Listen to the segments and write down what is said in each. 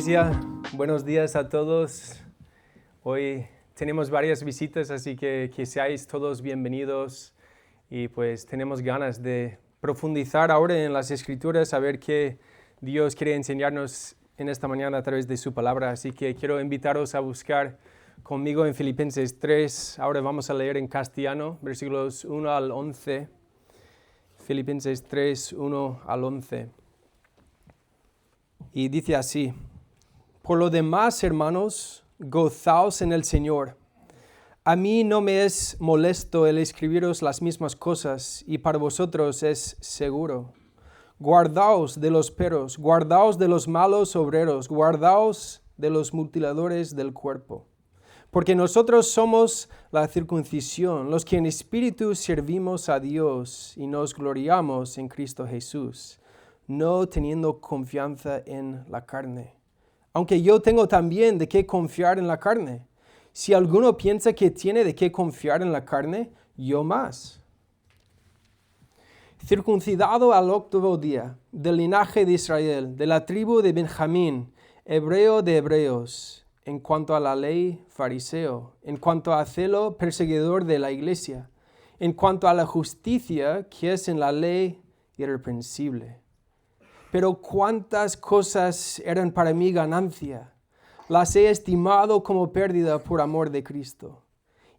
Iglesia, buenos días a todos. Hoy tenemos varias visitas, así que seáis todos bienvenidos y pues tenemos ganas de profundizar ahora en las Escrituras, a ver qué Dios quiere enseñarnos en esta mañana a través de su palabra. Así que quiero invitaros a buscar conmigo en Filipenses 3. Ahora vamos a leer en castellano, versículos 1 al 11. Filipenses 3, 1 al 11. Y dice así: por lo demás, hermanos, gozaos en el Señor. A mí no me es molesto el escribiros las mismas cosas, y para vosotros es seguro. Guardaos de los perros, guardaos de los malos obreros, guardaos de los mutiladores del cuerpo. Porque nosotros somos la circuncisión, los que en espíritu servimos a Dios y nos gloriamos en Cristo Jesús, no teniendo confianza en la carne. Aunque yo tengo también de qué confiar en la carne. Si alguno piensa que tiene de qué confiar en la carne, yo más. Circuncidado al 8º día, del linaje de Israel, de la tribu de Benjamín, hebreo de hebreos, en cuanto a la ley, fariseo, en cuanto a celo, perseguidor de la iglesia, en cuanto a la justicia que es en la ley, irreprensible. Pero cuántas cosas eran para mí ganancia, las he estimado como pérdida por amor de Cristo.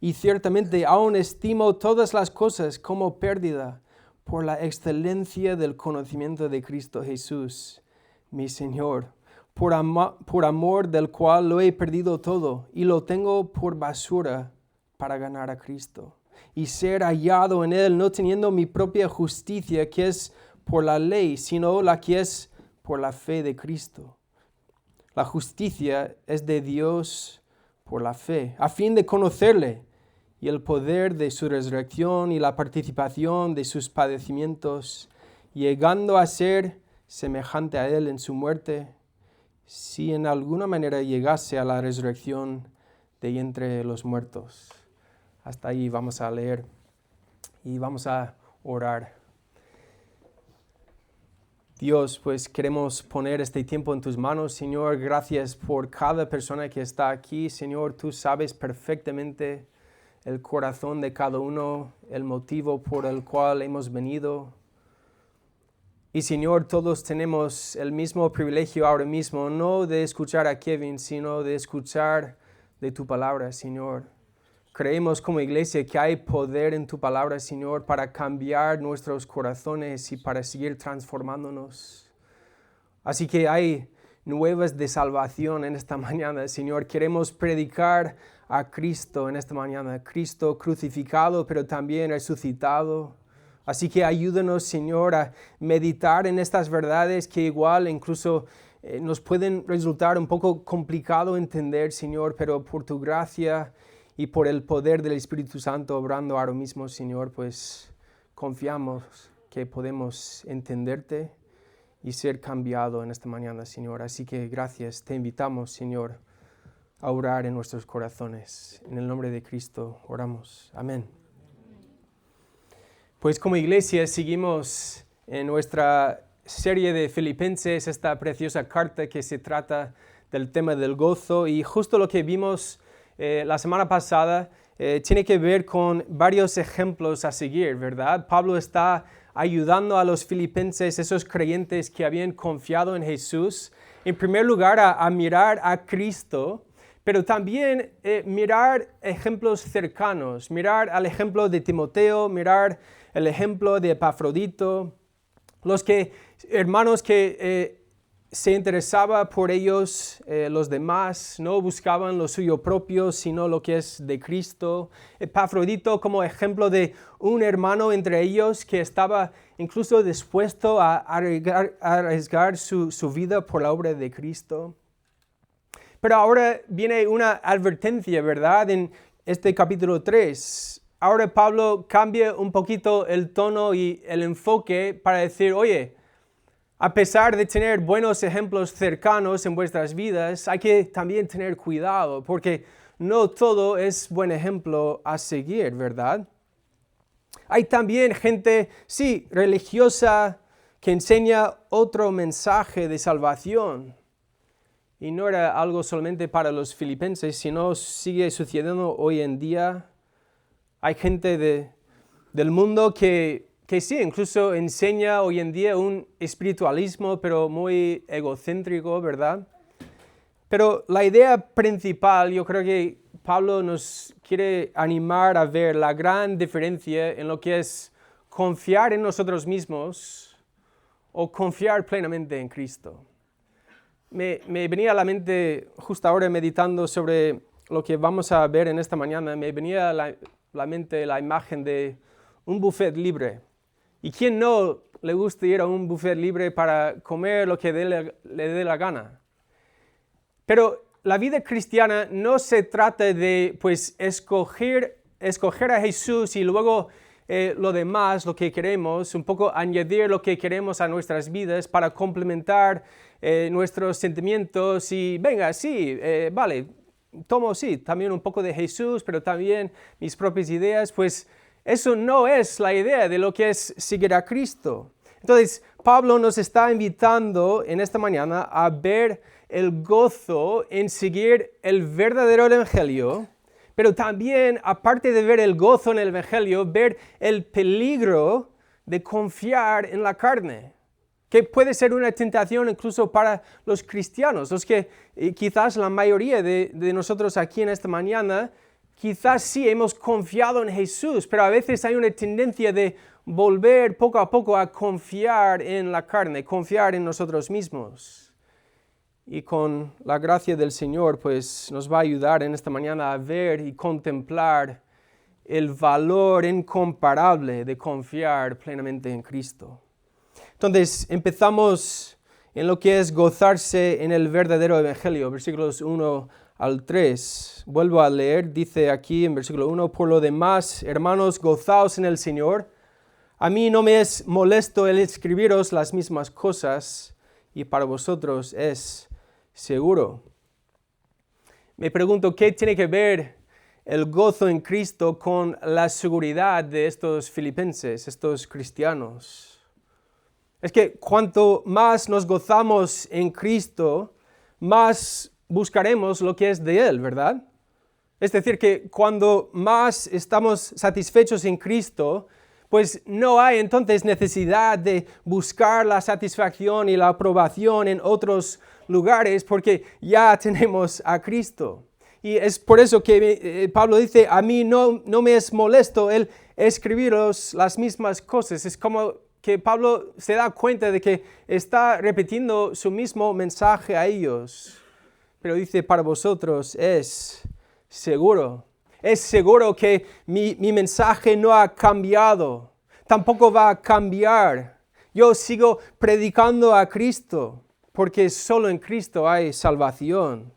Y ciertamente aún estimo todas las cosas como pérdida por la excelencia del conocimiento de Cristo Jesús, mi Señor, por amor del cual lo he perdido todo y lo tengo por basura para ganar a Cristo y ser hallado en Él, no teniendo mi propia justicia que es por la ley, sino la que es por la fe de Cristo. La justicia es de Dios por la fe, a fin de conocerle y el poder de su resurrección y la participación de sus padecimientos, llegando a ser semejante a Él en su muerte, si en alguna manera llegase a la resurrección de entre los muertos. Hasta ahí vamos a leer y vamos a orar. Dios, pues queremos poner este tiempo en tus manos, Señor. Gracias por cada persona que está aquí, Señor. Tú sabes perfectamente el corazón de cada uno, el motivo por el cual hemos venido. Y Señor, todos tenemos el mismo privilegio ahora mismo, no de escuchar a Kevin, sino de escuchar de tu palabra, Señor. Creemos como iglesia que hay poder en tu palabra, Señor, para cambiar nuestros corazones y para seguir transformándonos. Así que hay nuevas de salvación en esta mañana, Señor. Queremos predicar a Cristo en esta mañana, Cristo crucificado, pero también resucitado. Así que ayúdanos, Señor, a meditar en estas verdades que igual incluso nos pueden resultar un poco complicado entender, Señor, pero por tu gracia y por el poder del Espíritu Santo obrando ahora mismo, Señor, pues confiamos que podemos entenderte y ser cambiado en esta mañana, Señor. Así que gracias, te invitamos, Señor, a orar en nuestros corazones. En el nombre de Cristo oramos. Amén. Pues como iglesia seguimos en nuestra serie de Filipenses, esta preciosa carta que se trata del tema del gozo, y justo lo que vimos la semana pasada tiene que ver con varios ejemplos a seguir, ¿verdad? Pablo está ayudando a los filipenses, esos creyentes que habían confiado en Jesús, en primer lugar a mirar a Cristo, pero también mirar ejemplos cercanos, mirar al ejemplo de Timoteo, mirar el ejemplo de Epafrodito, hermanos que se interesaba por ellos, los demás no buscaban lo suyo propio, sino lo que es de Cristo. Epafrodito como ejemplo de un hermano entre ellos que estaba incluso dispuesto a arriesgar su vida por la obra de Cristo. Pero ahora viene una advertencia, ¿verdad? En este capítulo 3. Ahora Pablo cambia un poquito el tono y el enfoque para decir, oye, a pesar de tener buenos ejemplos cercanos en vuestras vidas, hay que también tener cuidado, porque no todo es buen ejemplo a seguir, ¿verdad? Hay también gente, sí, religiosa, que enseña otro mensaje de salvación. Y no era algo solamente para los filipenses, sino sigue sucediendo hoy en día. Hay gente del mundo que sí, incluso enseña hoy en día un espiritualismo, pero muy egocéntrico, ¿verdad? Pero la idea principal, yo creo que Pablo nos quiere animar a ver la gran diferencia en lo que es confiar en nosotros mismos o confiar plenamente en Cristo. Me venía a la mente, justo ahora meditando sobre lo que vamos a ver en esta mañana, me venía a la mente la imagen de un buffet libre. ¿Y quién no le gusta ir a un buffet libre para comer lo que le dé la gana? Pero la vida cristiana no se trata de pues, escoger a Jesús y luego lo demás, lo que queremos, un poco añadir lo que queremos a nuestras vidas para complementar nuestros sentimientos y venga, sí, vale, tomo sí, también un poco de Jesús, pero también mis propias ideas, pues eso no es la idea de lo que es seguir a Cristo. Entonces, Pablo nos está invitando en esta mañana a ver el gozo en seguir el verdadero evangelio, pero también, aparte de ver el gozo en el evangelio, ver el peligro de confiar en la carne, que puede ser una tentación incluso para los cristianos, los que quizás la mayoría de nosotros aquí en esta mañana, quizás sí hemos confiado en Jesús, pero a veces hay una tendencia de volver poco a poco a confiar en la carne, confiar en nosotros mismos. Y con la gracia del Señor, pues nos va a ayudar en esta mañana a ver y contemplar el valor incomparable de confiar plenamente en Cristo. Entonces, empezamos en lo que es gozarse en el verdadero evangelio, versículos 1 al 3. Vuelvo a leer, dice aquí en versículo 1, por lo demás, hermanos, gozaos en el Señor. A mí no me es molesto el escribiros las mismas cosas, y para vosotros es seguro. Me pregunto, ¿qué tiene que ver el gozo en Cristo con la seguridad de estos filipenses, estos cristianos? Es que cuanto más nos gozamos en Cristo, más buscaremos lo que es de Él, ¿verdad? Es decir, que cuando más estamos satisfechos en Cristo, pues no hay entonces necesidad de buscar la satisfacción y la aprobación en otros lugares porque ya tenemos a Cristo. Y es por eso que Pablo dice, a mí no me es molesto el escribiros las mismas cosas. Es como que Pablo se da cuenta de que está repitiendo su mismo mensaje a ellos. Pero dice, para vosotros es seguro. Es seguro que mi mensaje no ha cambiado. Tampoco va a cambiar. Yo sigo predicando a Cristo, porque solo en Cristo hay salvación.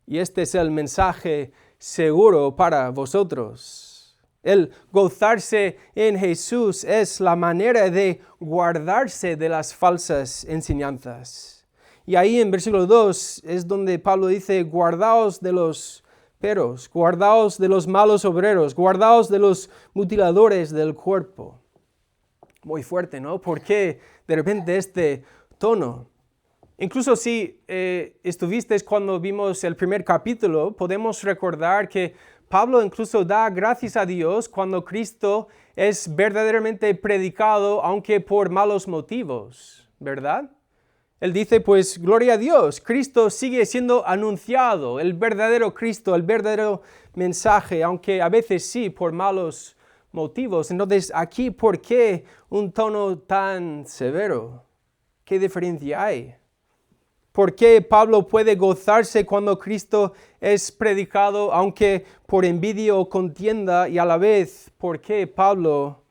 Y este es el mensaje seguro para vosotros. El gozarse en Jesús es la manera de guardarse de las falsas enseñanzas. Y ahí en versículo 2 es donde Pablo dice, guardaos de los peros, guardaos de los malos obreros, guardaos de los mutiladores del cuerpo. Muy fuerte, ¿no? ¿Por qué de repente este tono? Incluso si estuvisteis cuando vimos el primer capítulo, podemos recordar que Pablo incluso da gracias a Dios cuando Cristo es verdaderamente predicado, aunque por malos motivos, ¿verdad? Él dice, pues, gloria a Dios, Cristo sigue siendo anunciado, el verdadero Cristo, el verdadero mensaje, aunque a veces sí, por malos motivos. Entonces, aquí, ¿por qué un tono tan severo? ¿Qué diferencia hay? ¿Por qué Pablo puede gozarse cuando Cristo es predicado, aunque por envidia o contienda? Y a la vez, ¿por qué Pablo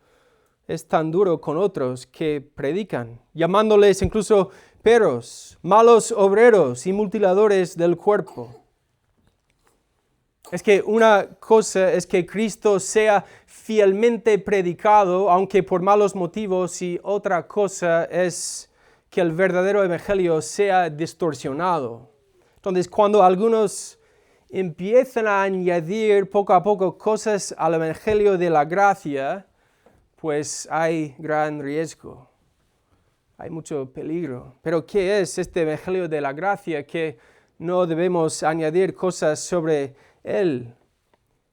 es tan duro con otros que predican, llamándoles incluso peros, malos obreros y mutiladores del cuerpo? Es que una cosa es que Cristo sea fielmente predicado, aunque por malos motivos, y otra cosa es que el verdadero evangelio sea distorsionado. Entonces, cuando algunos empiezan a añadir poco a poco cosas al evangelio de la gracia, pues hay gran riesgo, hay mucho peligro. Pero ¿qué es este evangelio de la gracia que no debemos añadir cosas sobre Él.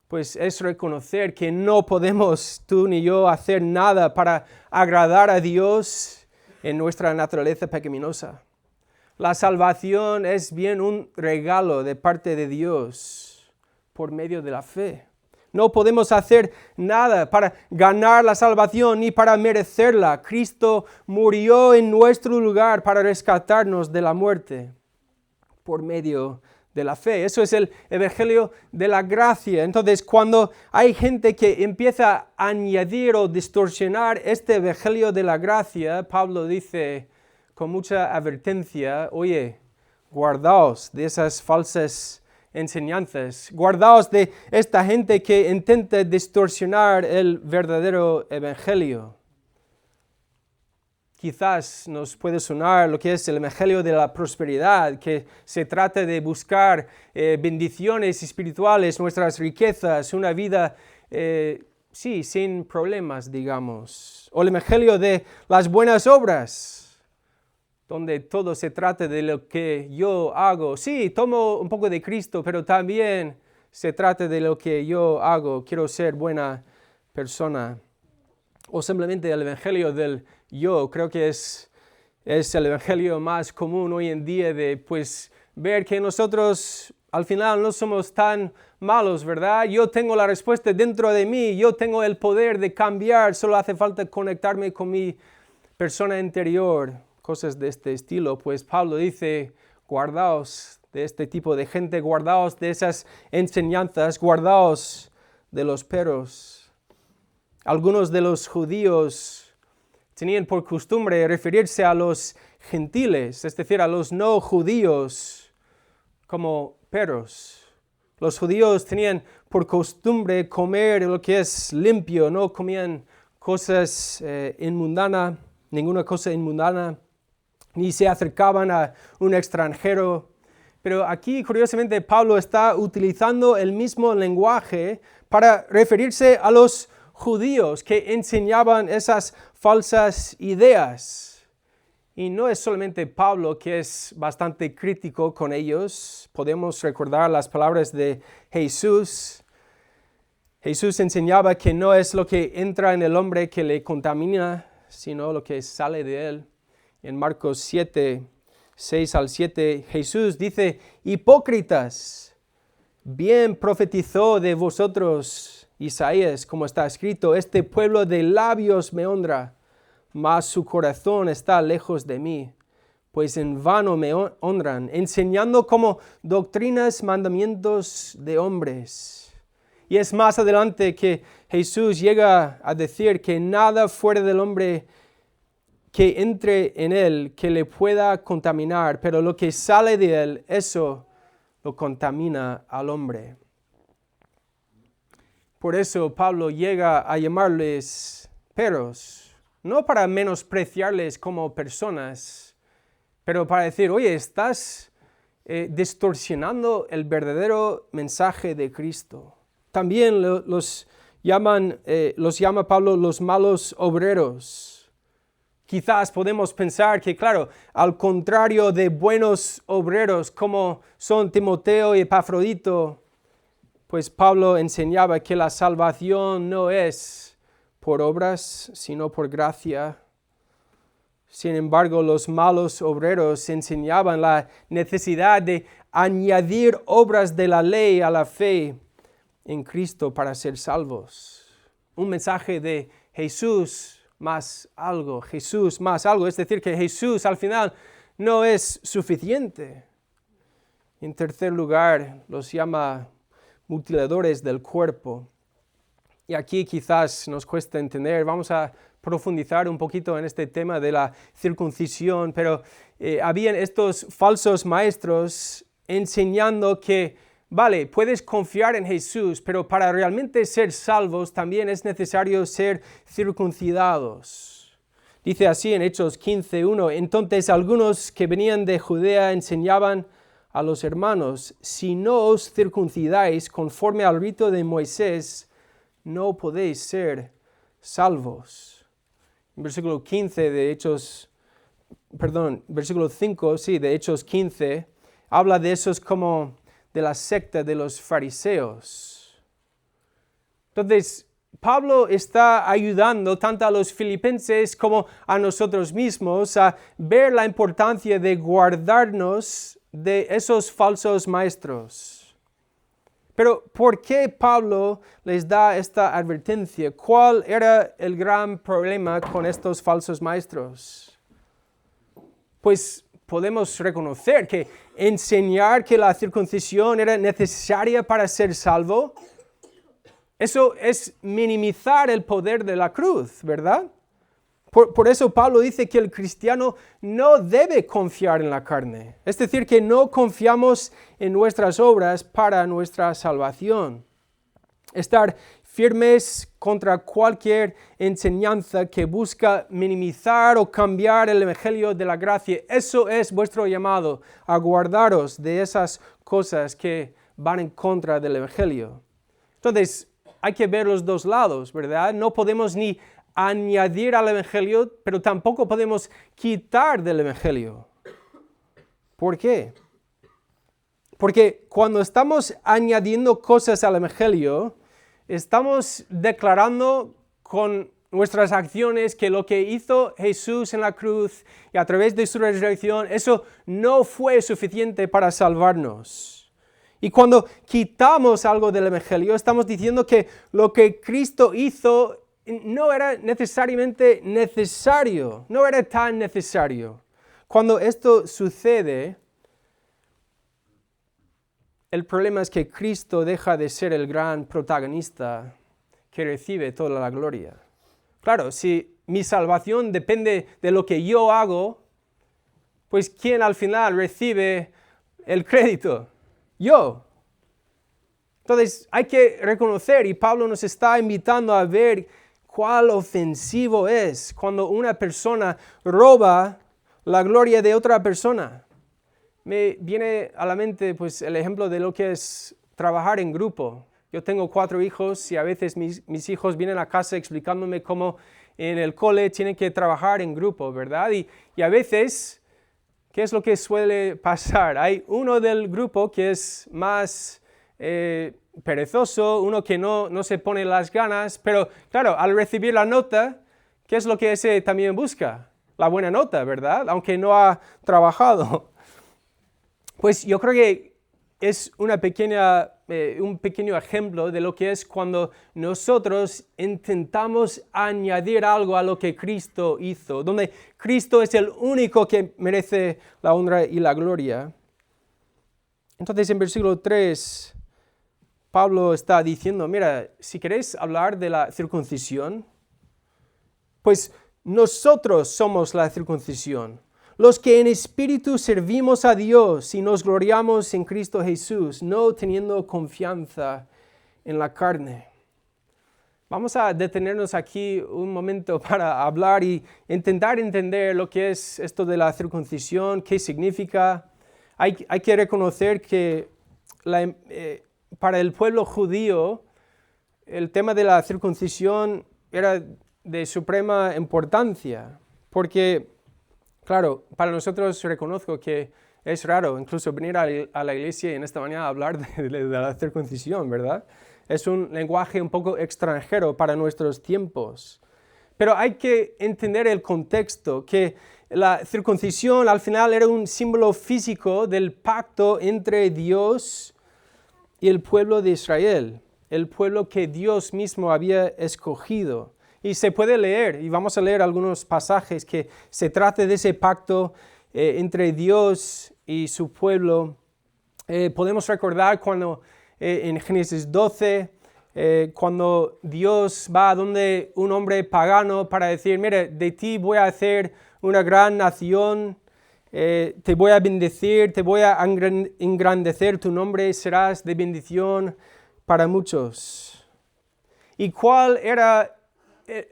Pues es reconocer que no podemos tú ni yo hacer nada para agradar a Dios en nuestra naturaleza pecaminosa. La salvación es bien un regalo de parte de Dios por medio de la fe. No podemos hacer nada para ganar la salvación ni para merecerla. Cristo murió en nuestro lugar para rescatarnos de la muerte por medio de la fe. Eso es el evangelio de la gracia. Entonces, cuando hay gente que empieza a añadir o distorsionar este evangelio de la gracia, Pablo dice con mucha advertencia, oye, guardaos de esas falsas enseñanzas, guardaos de esta gente que intenta distorsionar el verdadero evangelio. Quizás nos puede sonar lo que es el evangelio de la prosperidad, que se trata de buscar bendiciones espirituales, nuestras riquezas, una vida, sin problemas, digamos. O el evangelio de las buenas obras, donde todo se trata de lo que yo hago. Sí, tomo un poco de Cristo, pero también se trata de lo que yo hago. Quiero ser buena persona. O simplemente el evangelio del yo. Creo que es el evangelio más común hoy en día de ver que nosotros al final no somos tan malos, ¿verdad? Yo tengo la respuesta dentro de mí, yo tengo el poder de cambiar, solo hace falta conectarme con mi persona interior, cosas de este estilo. Pues Pablo dice, guardaos de este tipo de gente, guardaos de esas enseñanzas, guardaos de los peros. Algunos de los judíos tenían por costumbre referirse a los gentiles, es decir, a los no judíos, como perros. Los judíos tenían por costumbre comer lo que es limpio, no comían cosas inmundanas, ninguna cosa inmundana, ni se acercaban a un extranjero. Pero aquí, curiosamente, Pablo está utilizando el mismo lenguaje para referirse a los judíos que enseñaban esas falsas ideas. Y no es solamente Pablo que es bastante crítico con ellos. Podemos recordar las palabras de Jesús. Jesús enseñaba que no es lo que entra en el hombre que le contamina, sino lo que sale de él. En Marcos 7, 6 al 7, Jesús dice, hipócritas, bien profetizó de vosotros Isaías, como está escrito, este pueblo de labios me honra, mas su corazón está lejos de mí, pues en vano me honran, enseñando como doctrinas mandamientos de hombres. Y es más adelante que Jesús llega a decir que nada fuera del hombre que entre en él que le pueda contaminar, pero lo que sale de él, eso lo contamina al hombre. Por eso Pablo llega a llamarles perros, no para menospreciarles como personas, pero para decir, oye, estás distorsionando el verdadero mensaje de Cristo. También los llama Pablo los malos obreros. Quizás podemos pensar que, claro, al contrario de buenos obreros como son Timoteo y Epafrodito, pues Pablo enseñaba que la salvación no es por obras, sino por gracia. Sin embargo, los malos obreros enseñaban la necesidad de añadir obras de la ley a la fe en Cristo para ser salvos. Un mensaje de Jesús más algo, es decir, que Jesús al final no es suficiente. En tercer lugar, los llama mutiladores del cuerpo. Y aquí quizás nos cuesta entender, vamos a profundizar un poquito en este tema de la circuncisión, pero habían estos falsos maestros enseñando que, vale, puedes confiar en Jesús, pero para realmente ser salvos también es necesario ser circuncidados. Dice así en Hechos 15:1, entonces algunos que venían de Judea enseñaban a los hermanos, si no os circuncidáis conforme al rito de Moisés, no podéis ser salvos. Versículo 5, de Hechos 15, habla de esos como de la secta de los fariseos. Entonces, Pablo está ayudando tanto a los filipenses como a nosotros mismos a ver la importancia de guardarnos de esos falsos maestros. Pero, ¿por qué Pablo les da esta advertencia? ¿Cuál era el gran problema con estos falsos maestros? Pues podemos reconocer que enseñar que la circuncisión era necesaria para ser salvo, eso es minimizar el poder de la cruz, ¿verdad? Por eso Pablo dice que el cristiano no debe confiar en la carne. Es decir, que no confiamos en nuestras obras para nuestra salvación. Estar firmes contra cualquier enseñanza que busca minimizar o cambiar el evangelio de la gracia. Eso es vuestro llamado, a guardaros de esas cosas que van en contra del evangelio. Entonces, hay que ver los dos lados, ¿verdad? No podemos ni añadir al evangelio, pero tampoco podemos quitar del evangelio. ¿Por qué? Porque cuando estamos añadiendo cosas al evangelio, estamos declarando con nuestras acciones que lo que hizo Jesús en la cruz y a través de su resurrección, eso no fue suficiente para salvarnos. Y cuando quitamos algo del evangelio, estamos diciendo que lo que Cristo hizo no era necesariamente necesario, no era tan necesario. Cuando esto sucede, el problema es que Cristo deja de ser el gran protagonista que recibe toda la gloria. Claro, si mi salvación depende de lo que yo hago, pues ¿quién al final recibe el crédito? Yo. Entonces hay que reconocer, y Pablo nos está invitando a ver cuál ofensivo es cuando una persona roba la gloria de otra persona. Me viene a la mente pues, el ejemplo de lo que es trabajar en grupo. Yo tengo 4 hijos y a veces mis hijos vienen a casa explicándome cómo en el cole tienen que trabajar en grupo, ¿verdad? Y a veces, ¿qué es lo que suele pasar? Hay uno del grupo que es más perezoso, uno que no se pone las ganas, pero claro, al recibir la nota, ¿qué es lo que ese también busca? La buena nota, ¿verdad? Aunque no ha trabajado. Pues yo creo que es un pequeño ejemplo de lo que es cuando nosotros intentamos añadir algo a lo que Cristo hizo, donde Cristo es el único que merece la honra y la gloria. Entonces en versículo 3, Pablo está diciendo, mira, si queréis hablar de la circuncisión, pues nosotros somos la circuncisión. Los que en espíritu servimos a Dios y nos gloriamos en Cristo Jesús, no teniendo confianza en la carne. Vamos a detenernos aquí un momento para hablar y intentar entender lo que es esto de la circuncisión, qué significa. Hay que reconocer que para el pueblo judío el tema de la circuncisión era de suprema importancia, porque claro, para nosotros reconozco que es raro incluso venir a la iglesia y en esta mañana hablar de la circuncisión, ¿verdad? Es un lenguaje un poco extranjero para nuestros tiempos. Pero hay que entender el contexto, que la circuncisión al final era un símbolo físico del pacto entre Dios y el pueblo de Israel, el pueblo que Dios mismo había escogido. Y se puede leer, y vamos a leer algunos pasajes que se trata de ese pacto entre Dios y su pueblo. Podemos recordar cuando en Génesis 12, cuando Dios va a donde un hombre pagano para decir, mire, de ti voy a hacer una gran nación, te voy a bendecir, te voy a engrandecer, tu nombre serás de bendición para muchos. ¿Y cuál era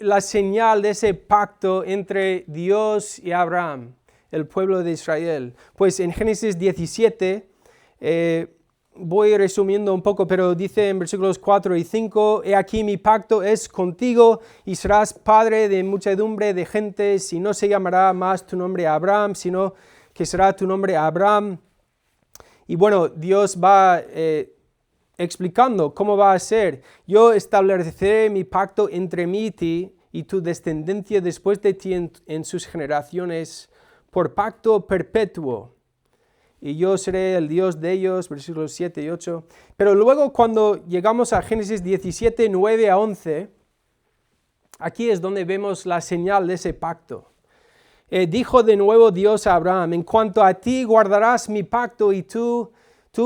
la señal de ese pacto entre Dios y Abraham, el pueblo de Israel? Pues en Génesis 17, voy resumiendo un poco, pero dice en versículos 4 y 5, he aquí mi pacto es contigo y serás padre de muchedumbre de gentes y no se llamará más tu nombre Abraham, sino que será tu nombre Abraham. Y bueno, Dios va explicando cómo va a ser. Yo estableceré mi pacto entre mí y ti y tu descendencia después de ti en sus generaciones por pacto perpetuo. Y yo seré el Dios de ellos, versículos 7 y 8. Pero luego cuando llegamos a Génesis 17, 9 a 11, aquí es donde vemos la señal de ese pacto. Dijo de nuevo Dios a Abraham, en cuanto a ti guardarás mi pacto y tú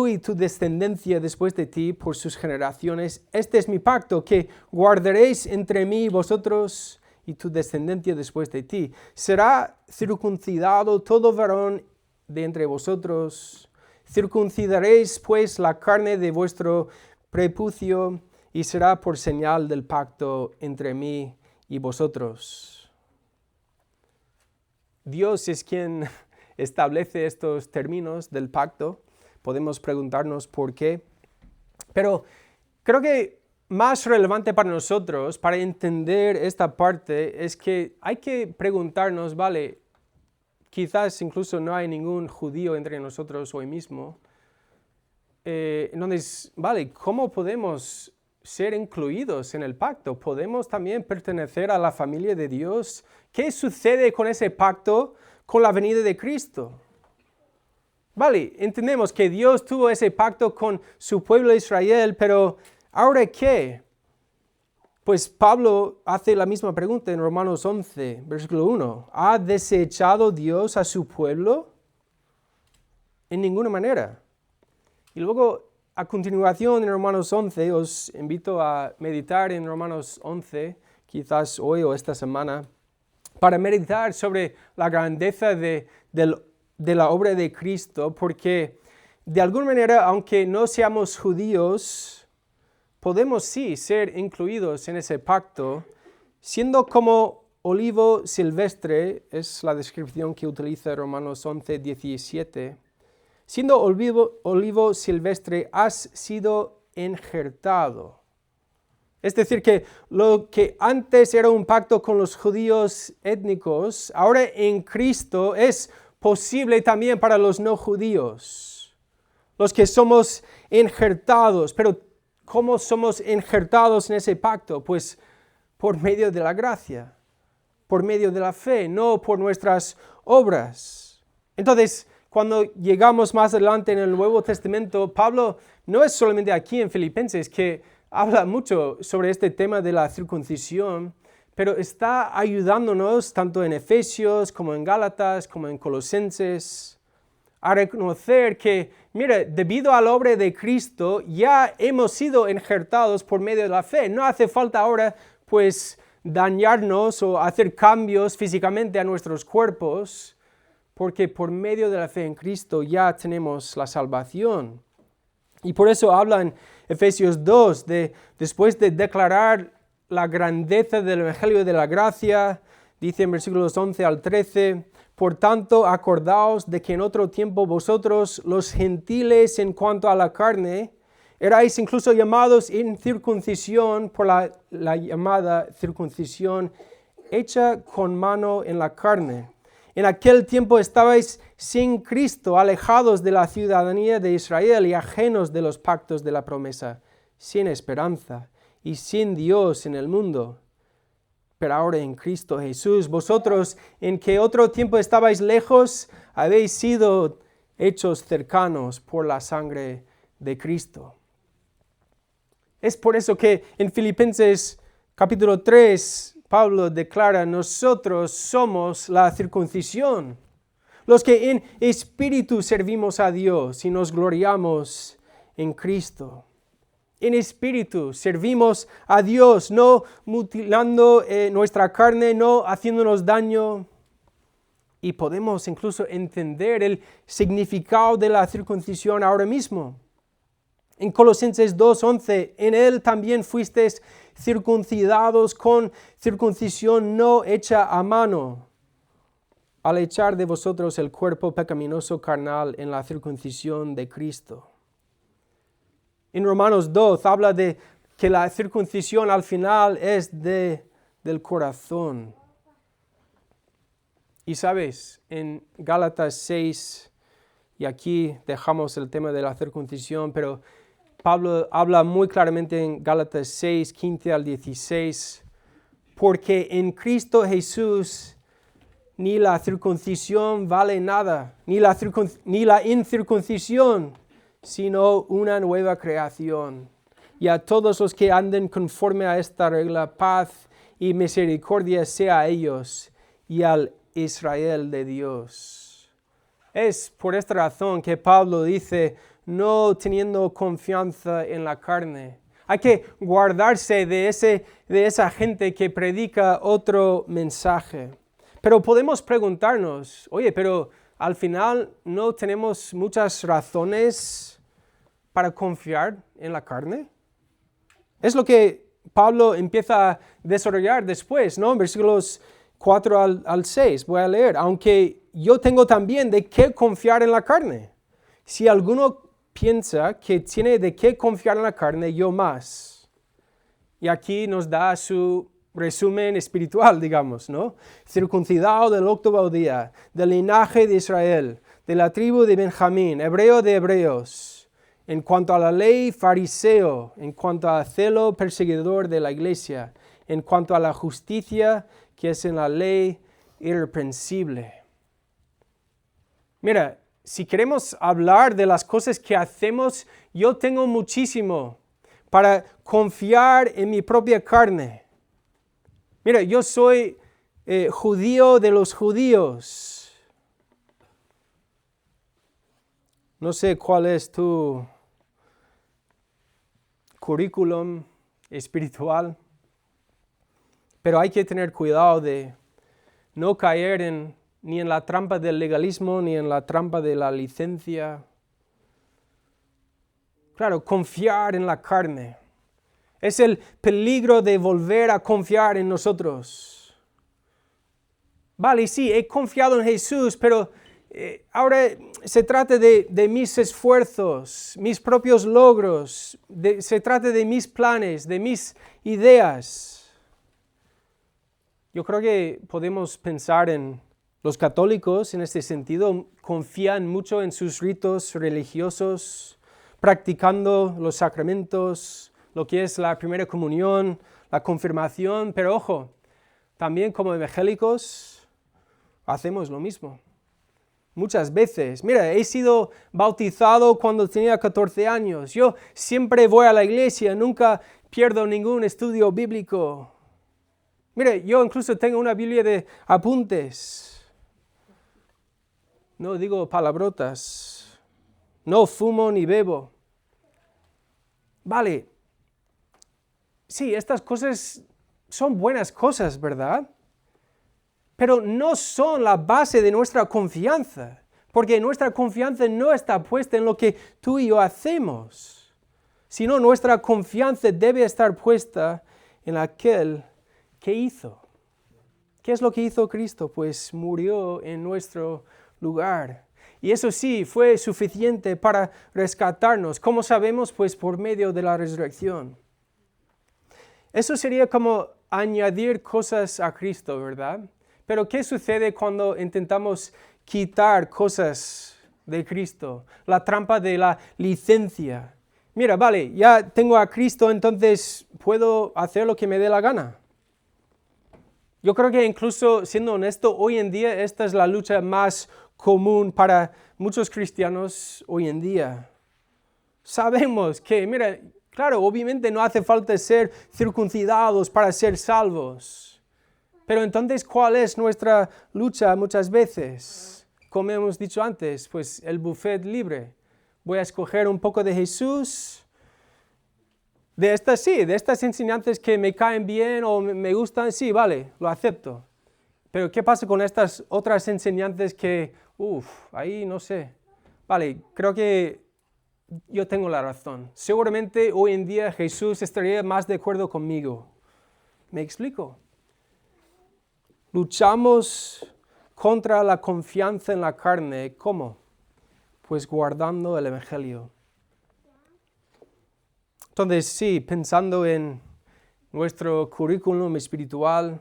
y tu descendencia después de ti por sus generaciones. Este es mi pacto que guardaréis entre mí y vosotros y tu descendencia después de ti. Será circuncidado todo varón de entre vosotros. Circuncidaréis pues la carne de vuestro prepucio y será por señal del pacto entre mí y vosotros. Dios es quien establece estos términos del pacto. Podemos preguntarnos por qué. Pero creo que más relevante para nosotros, para entender esta parte, es que hay que preguntarnos, vale, quizás incluso no hay ningún judío entre nosotros hoy mismo. Entonces, vale, ¿cómo podemos ser incluidos en el pacto? ¿Podemos también pertenecer a la familia de Dios? ¿Qué sucede con ese pacto con la venida de Cristo? Vale, entendemos que Dios tuvo ese pacto con su pueblo Israel, pero ¿ahora qué? Pues Pablo hace la misma pregunta en Romanos 11, versículo 1. ¿Ha desechado Dios a su pueblo? En ninguna manera. Y luego, a continuación, en Romanos 11, os invito a meditar en Romanos 11, quizás hoy o esta semana, para meditar sobre la grandeza de la obra de Cristo, porque de alguna manera, aunque no seamos judíos, podemos sí ser incluidos en ese pacto, siendo como olivo silvestre, es la descripción que utiliza Romanos 11, 17, siendo olivo silvestre, has sido injertado. Es decir, que lo que antes era un pacto con los judíos étnicos, ahora en Cristo es posible también para los no judíos, los que somos injertados. Pero ¿cómo somos injertados en ese pacto? Pues por medio de la gracia, por medio de la fe, no por nuestras obras. Entonces, cuando llegamos más adelante en el Nuevo Testamento, Pablo no es solamente aquí en Filipenses que habla mucho sobre este tema de la circuncisión, pero está ayudándonos tanto en Efesios como en Gálatas como en Colosenses a reconocer que, mira, debido a la obra de Cristo ya hemos sido injertados por medio de la fe. No hace falta ahora pues dañarnos o hacer cambios físicamente a nuestros cuerpos, porque por medio de la fe en Cristo ya tenemos la salvación. Y por eso habla en Efesios 2, después de declarar la grandeza del Evangelio de la gracia, dice en versículos 11 al 13, por tanto, acordaos de que en otro tiempo vosotros, los gentiles en cuanto a la carne, erais incluso llamados incircuncisión por la llamada circuncisión hecha con mano en la carne. En aquel tiempo estabais sin Cristo, alejados de la ciudadanía de Israel y ajenos de los pactos de la promesa, sin esperanza y sin Dios en el mundo. Pero ahora en Cristo Jesús, vosotros en que otro tiempo estabais lejos, habéis sido hechos cercanos por la sangre de Cristo. Es por eso que en Filipenses capítulo 3, Pablo declara, nosotros somos la circuncisión, los que en espíritu servimos a Dios y nos gloriamos en Cristo. En espíritu servimos a Dios, no mutilando nuestra carne, no haciéndonos daño. Y podemos incluso entender el significado de la circuncisión ahora mismo. En Colosenses 2:11, en él también fuisteis circuncidados con circuncisión no hecha a mano, al echar de vosotros el cuerpo pecaminoso carnal en la circuncisión de Cristo. En Romanos 2 habla de que la circuncisión al final es del corazón. Y sabes, en Gálatas 6, Y aquí dejamos el tema de la circuncisión, pero Pablo habla muy claramente en Gálatas 6, 15 al 16, porque en Cristo Jesús ni la circuncisión vale nada, ni la incircuncisión, sino una nueva creación. Y a todos los que anden conforme a esta regla, paz y misericordia sea a ellos y al Israel de Dios. Es por esta razón que Pablo dice, no teniendo confianza en la carne. Hay que guardarse de esa gente que predica otro mensaje. Pero podemos preguntarnos, oye, pero al final no tenemos muchas razones para confiar en la carne. Es lo que Pablo empieza a desarrollar después, ¿no? En versículos 4 al 6, voy a leer. Aunque yo tengo también de qué confiar en la carne. Si alguno piensa que tiene de qué confiar en la carne, yo más. Y aquí nos da su resumen espiritual, digamos, ¿no? Circuncidado del 8º día, del linaje de Israel, de la tribu de Benjamín, hebreo de hebreos. En cuanto a la ley, fariseo. En cuanto a celo, perseguidor de la iglesia. En cuanto a la justicia, que es en la ley, irreprensible. Mira, si queremos hablar de las cosas que hacemos, yo tengo muchísimo para confiar en mi propia carne. Mira, yo soy judío de los judíos. No sé cuál es tu currículum espiritual, pero hay que tener cuidado de no caer ni en la trampa del legalismo, ni en la trampa de la licencia. Claro, confiar en la carne. Es el peligro de volver a confiar en nosotros. Vale, sí, he confiado en Jesús, pero ahora se trata de mis esfuerzos, mis propios logros, se trata de mis planes, de mis ideas. Yo creo que podemos pensar en los católicos en este sentido, confían mucho en sus ritos religiosos, practicando los sacramentos, lo que es la primera comunión, la confirmación, pero ojo, también como evangélicos hacemos lo mismo. Muchas veces, mira, he sido bautizado cuando tenía 14 años, yo siempre voy a la iglesia, nunca pierdo ningún estudio bíblico. Mira, yo incluso tengo una Biblia de apuntes. No digo palabrotas, no fumo ni bebo. Vale, sí, estas cosas son buenas cosas, ¿verdad? Pero no son la base de nuestra confianza, porque nuestra confianza no está puesta en lo que tú y yo hacemos, sino nuestra confianza debe estar puesta en aquel que hizo. ¿Qué es lo que hizo Cristo? Pues murió en nuestro lugar. Y eso sí, fue suficiente para rescatarnos. ¿Cómo sabemos? Pues por medio de la resurrección. Eso sería como añadir cosas a Cristo, ¿verdad? Pero ¿qué sucede cuando intentamos quitar cosas de Cristo? La trampa de la licencia. Mira, vale, ya tengo a Cristo, entonces puedo hacer lo que me dé la gana. Yo creo que incluso, siendo honesto, hoy en día esta es la lucha más común para muchos cristianos hoy en día. Sabemos que, mira, claro, obviamente no hace falta ser circuncidados para ser salvos. Pero entonces, ¿cuál es nuestra lucha muchas veces? Como hemos dicho antes, pues el buffet libre. Voy a escoger un poco de Jesús, de estas enseñanzas que me caen bien o me gustan, sí, vale, lo acepto. Pero ¿qué pasa con estas otras enseñanzas que, ahí no sé? Vale, creo que yo tengo la razón. Seguramente hoy en día Jesús estaría más de acuerdo conmigo. ¿Me explico? Luchamos contra la confianza en la carne. ¿Cómo? Pues guardando el Evangelio. Entonces, sí, pensando en nuestro currículum espiritual,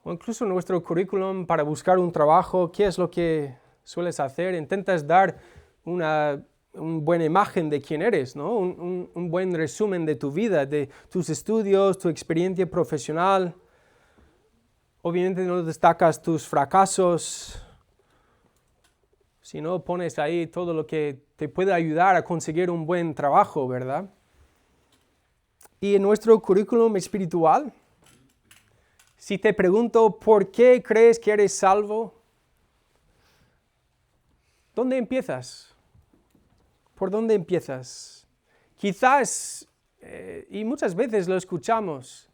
o incluso nuestro currículum para buscar un trabajo, ¿qué es lo que sueles hacer, intentas dar una buena imagen de quién eres, ¿no? Un buen resumen de tu vida, de tus estudios, tu experiencia profesional. Obviamente no destacas tus fracasos, sino pones ahí todo lo que te puede ayudar a conseguir un buen trabajo, ¿verdad? Y en nuestro currículum espiritual, si te pregunto ¿por qué crees que eres salvo? ¿Dónde empiezas? ¿Por dónde empiezas? Quizás, y muchas veces lo escuchamos,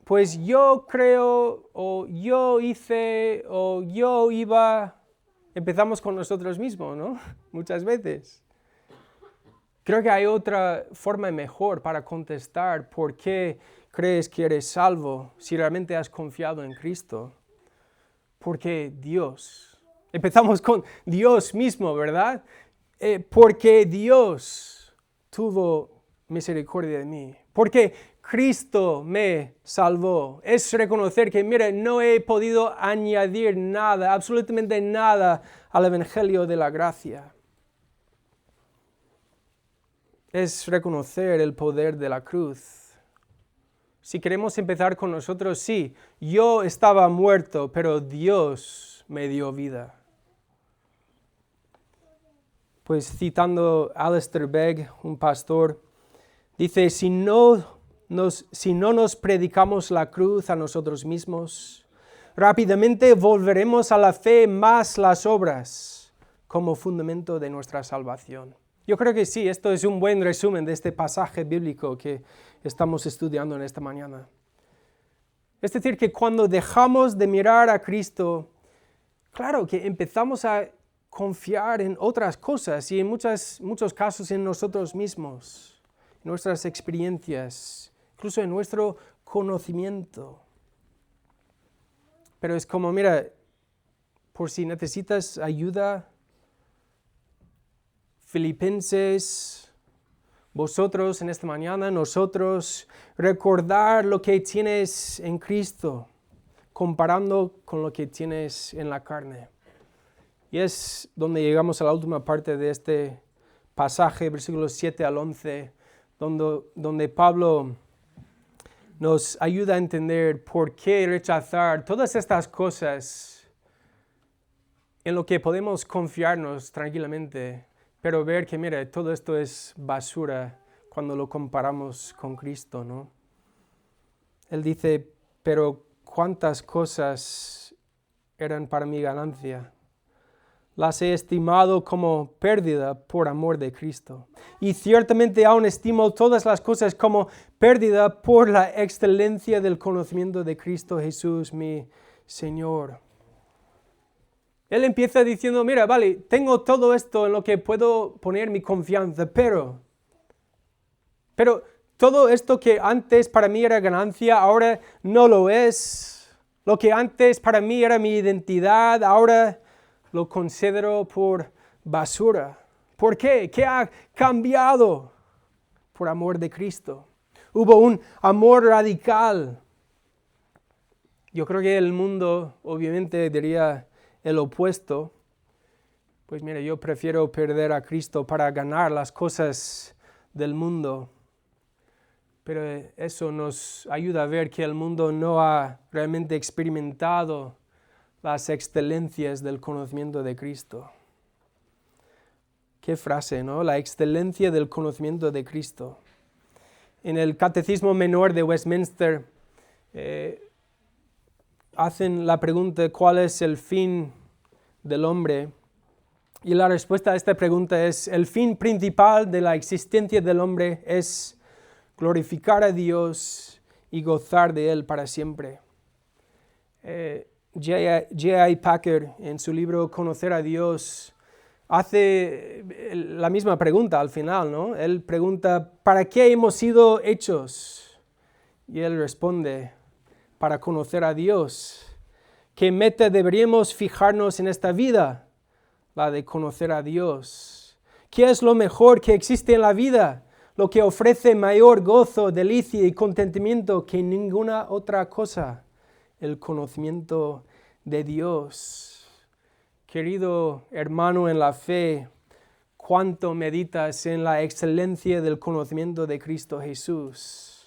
pues yo creo, o yo hice, o yo iba, empezamos con nosotros mismos, ¿no? Muchas veces. Creo que hay otra forma mejor para contestar por qué crees que eres salvo si realmente has confiado en Cristo. Porque Dios. Empezamos con Dios mismo, ¿verdad? Porque Dios tuvo misericordia de mí. Porque Cristo me salvó. Es reconocer que, mire, no he podido añadir nada, absolutamente nada al Evangelio de la gracia. Es reconocer el poder de la cruz. Si queremos empezar con nosotros, sí, yo estaba muerto, pero Dios me dio vida. Pues citando a Alistair Begg, un pastor, dice, si no nos predicamos la cruz a nosotros mismos, rápidamente volveremos a la fe más las obras como fundamento de nuestra salvación. Yo creo que sí, esto es un buen resumen de este pasaje bíblico que estamos estudiando en esta mañana. Es decir, que cuando dejamos de mirar a Cristo, claro que empezamos a confiar en otras cosas y en muchos casos en nosotros mismos, en nuestras experiencias, incluso en nuestro conocimiento. Pero es como, mira, por si necesitas ayuda, Filipenses, vosotros en esta mañana, nosotros, recordar lo que tienes en Cristo, comparando con lo que tienes en la carne. Y es donde llegamos a la última parte de este pasaje, versículos 7 al 11, donde Pablo nos ayuda a entender por qué rechazar todas estas cosas en lo que podemos confiarnos tranquilamente, pero ver que, mira, todo esto es basura cuando lo comparamos con Cristo, ¿no? Él dice, pero cuántas cosas eran para mi ganancia. Las he estimado como pérdida por amor de Cristo. Y ciertamente aún estimo todas las cosas como pérdida por la excelencia del conocimiento de Cristo Jesús, mi Señor. Él empieza diciendo, mira, vale, tengo todo esto en lo que puedo poner mi confianza, pero todo esto que antes para mí era ganancia, ahora no lo es. Lo que antes para mí era mi identidad, ahora lo considero por basura. ¿Por qué? ¿Qué ha cambiado? Por amor de Cristo. Hubo un amor radical. Yo creo que el mundo obviamente diría el opuesto. Pues mira, yo prefiero perder a Cristo para ganar las cosas del mundo. Pero eso nos ayuda a ver que el mundo no ha realmente experimentado las excelencias del conocimiento de Cristo. Qué frase, ¿no? La excelencia del conocimiento de Cristo. En el Catecismo Menor de Westminster hacen la pregunta, ¿cuál es el fin del hombre? Y la respuesta a esta pregunta es, el fin principal de la existencia del hombre es glorificar a Dios y gozar de Él para siempre. J.I. Packer, en su libro Conocer a Dios, hace la misma pregunta al final, ¿no? Él pregunta, ¿para qué hemos sido hechos? Y él responde, para conocer a Dios. ¿Qué meta deberíamos fijarnos en esta vida? La de conocer a Dios. ¿Qué es lo mejor que existe en la vida? Lo que ofrece mayor gozo, delicia y contentamiento que ninguna otra cosa. El conocimiento de Dios. querido hermano en la fe, cuánto meditas en la excelencia del conocimiento de Cristo Jesús.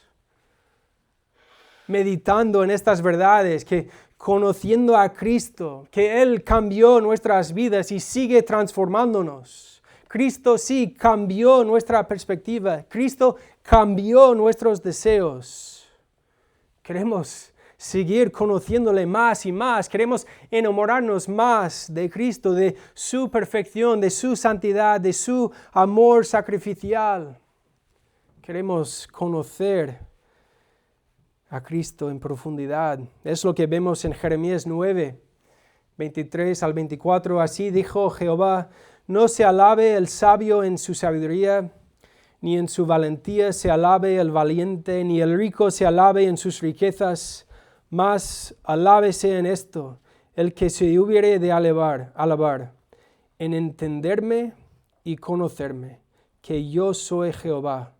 Meditando en estas verdades, que conociendo a Cristo, que Él cambió nuestras vidas y sigue transformándonos. Cristo sí cambió nuestra perspectiva. Cristo cambió nuestros deseos. Queremos seguir conociéndole más y más. Queremos enamorarnos más de Cristo, de su perfección, de su santidad, de su amor sacrificial. Queremos conocer a Cristo en profundidad. Es lo que vemos en Jeremías 9, 23 al 24. Así dijo Jehová: no se alabe el sabio en su sabiduría, ni en su valentía se alabe el valiente, ni el rico se alabe en sus riquezas, mas alábese en esto el que se hubiere de alabar, en entenderme y conocerme, que yo soy Jehová,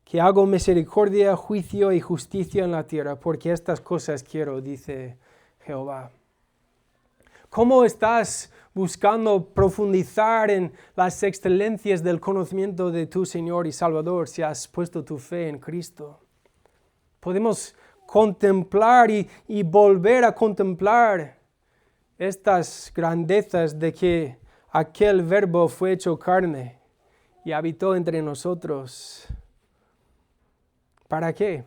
que hago misericordia, juicio y justicia en la tierra, porque estas cosas quiero, dice Jehová. ¿Cómo estás buscando profundizar en las excelencias del conocimiento de tu Señor y Salvador si has puesto tu fe en Cristo? Podemos contemplar y volver a contemplar estas grandezas de que aquel Verbo fue hecho carne y habitó entre nosotros. ¿Para qué?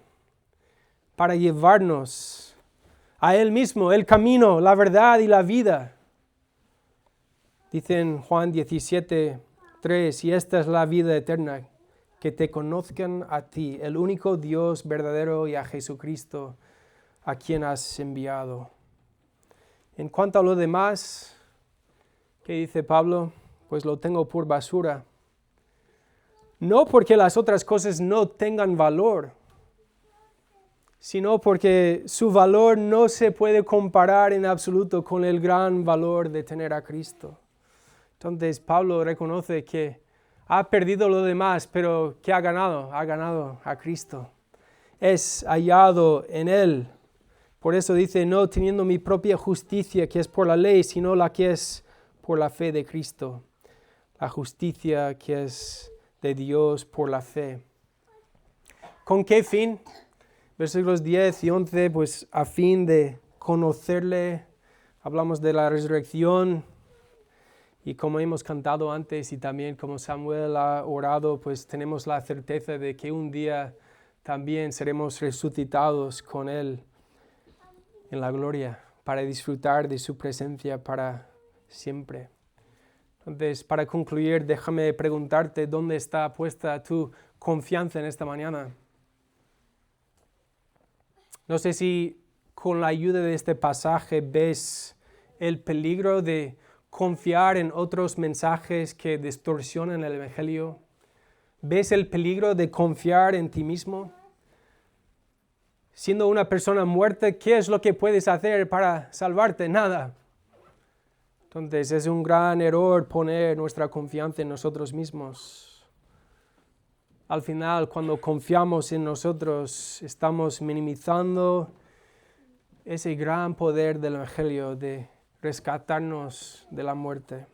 Para llevarnos a Él mismo, el camino, la verdad y la vida. Dice en Juan 17, 3, y esta es la vida eterna, que te conozcan a ti, el único Dios verdadero, y a Jesucristo, a quien has enviado. En cuanto a lo demás, ¿qué dice Pablo? Pues lo tengo por basura. No porque las otras cosas no tengan valor, sino porque su valor no se puede comparar en absoluto con el gran valor de tener a Cristo. Entonces Pablo reconoce que ha perdido lo demás, pero ¿qué ha ganado? Ha ganado a Cristo. Es hallado en Él. Por eso dice, no teniendo mi propia justicia que es por la ley, sino la que es por la fe de Cristo. La justicia que es de Dios por la fe. ¿Con qué fin? Versículos 10 y 11, pues a fin de conocerle. Hablamos de la resurrección. Y como hemos cantado antes y también como Samuel ha orado, pues tenemos la certeza de que un día también seremos resucitados con Él en la gloria para disfrutar de su presencia para siempre. Entonces, para concluir, déjame preguntarte dónde está puesta tu confianza en esta mañana. No sé si con la ayuda de este pasaje ves el peligro de confiar en otros mensajes que distorsionan el Evangelio. ¿Ves el peligro de confiar en ti mismo? Siendo una persona muerta, ¿qué es lo que puedes hacer para salvarte? Nada. Entonces es un gran error poner nuestra confianza en nosotros mismos. Al final, cuando confiamos en nosotros, estamos minimizando ese gran poder del Evangelio de rescatarnos de la muerte.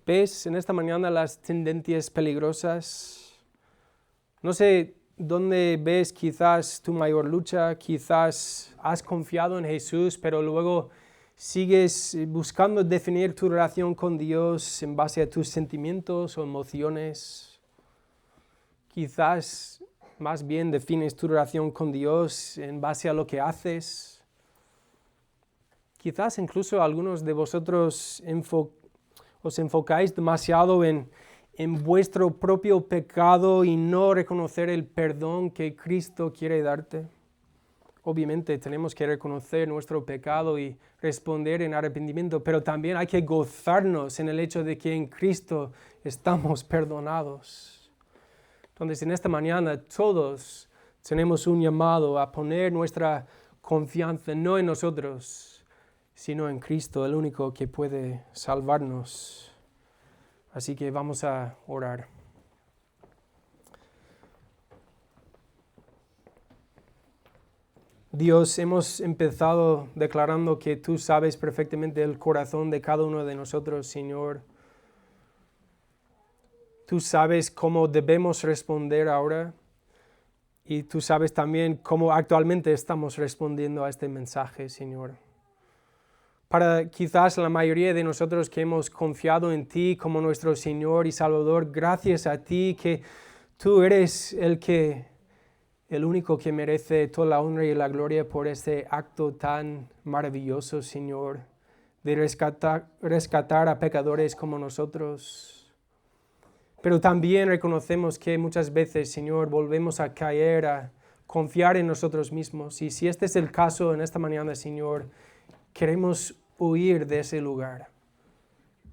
¿Ves en esta mañana las tendencias peligrosas? No sé dónde ves quizás tu mayor lucha, quizás has confiado en Jesús, pero luego sigues buscando definir tu relación con Dios en base a tus sentimientos o emociones. Quizás más bien defines tu relación con Dios en base a lo que haces. Quizás incluso algunos de vosotros os enfocáis demasiado en vuestro propio pecado y no reconocer el perdón que Cristo quiere darte. Obviamente tenemos que reconocer nuestro pecado y responder en arrepentimiento, pero también hay que gozarnos en el hecho de que en Cristo estamos perdonados. Entonces en esta mañana todos tenemos un llamado a poner nuestra confianza no en nosotros, sino en Cristo, el único que puede salvarnos. Así que vamos a orar. Dios, hemos empezado declarando que tú sabes perfectamente el corazón de cada uno de nosotros, Señor. Tú sabes cómo debemos responder ahora y tú sabes también cómo actualmente estamos respondiendo a este mensaje, Señor. Para quizás la mayoría de nosotros que hemos confiado en ti como nuestro Señor y Salvador, gracias a ti que tú eres el único que merece toda la honra y la gloria por este acto tan maravilloso, Señor, de rescatar a pecadores como nosotros. Pero también reconocemos que muchas veces, Señor, volvemos a caer, a confiar en nosotros mismos. Y si este es el caso en esta mañana, Señor, queremos huir de ese lugar.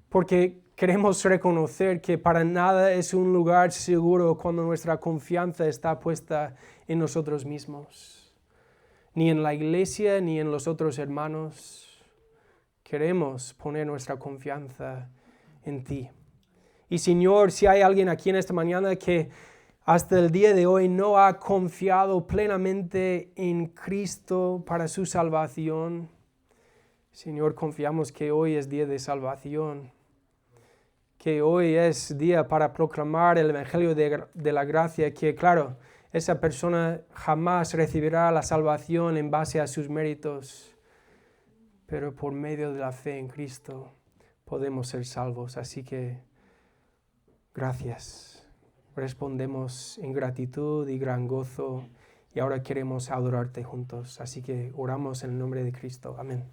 Porque queremos reconocer que para nada es un lugar seguro cuando nuestra confianza está puesta en nosotros mismos. Ni en la iglesia, ni en los otros hermanos. Queremos poner nuestra confianza en ti. Y Señor, si hay alguien aquí en esta mañana que hasta el día de hoy no ha confiado plenamente en Cristo para su salvación, Señor, confiamos que hoy es día de salvación, que hoy es día para proclamar el Evangelio de la gracia, que claro, esa persona jamás recibirá la salvación en base a sus méritos, pero por medio de la fe en Cristo podemos ser salvos. Así que gracias. Respondemos en gratitud y gran gozo y ahora queremos adorarte juntos. Así que oramos en el nombre de Cristo. Amén.